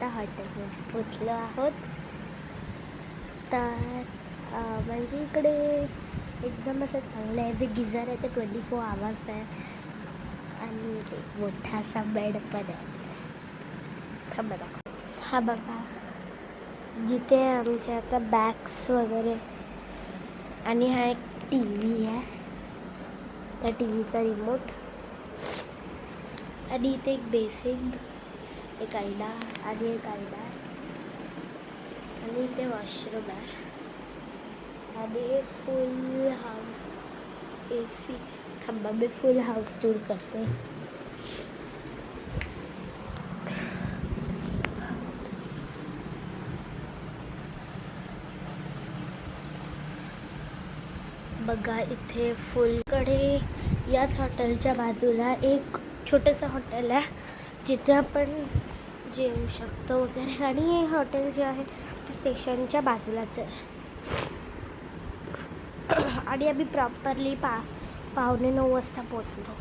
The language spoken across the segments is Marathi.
आता हॉटेलमध्ये पोचलो आहोत. तर म्हणजे इकडे एकदम असं चांगलं आहे. जे गिझर आहे ते 24 आवर्स आहे आणि ते मोठा असा बेड पण आहे. थांबा दाखव. हा बघा, जिथे आमच्या आता बॅग्स वगैरे, आणि हा एक टी व्ही आहे, त्या टी व्हीचा रिमोट, आणि इथे एक बेसिन, एक आयडा आणि एक आयडा आहे, आणि इथे वॉशरूम आहे, आणि हे फुल हाऊस AC. थांबा मी फुल हाऊस टूर करते. बघा इथे फुलकडे याच हॉटेलच्या बाजूला एक छोटंसं हॉटेल आहे जिथे आपण जेवू शकतो वगैरे, आणि हे हॉटेल जे आहे ते स्टेशनच्या बाजूलाच आहे. आणि आम्ही प्रॉपरली 8:45 वाजता पोचलो.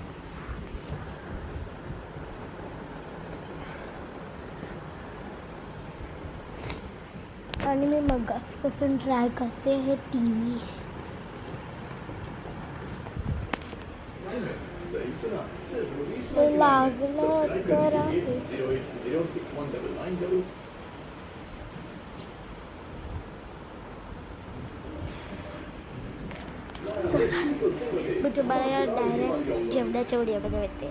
आणि मी मगासपासून ट्राय करते हे टी व्ही. लागलं तर आहे. मी तुम्हाला डायरेक्ट जेवणाच्या व्हिडिओमध्ये भेटते.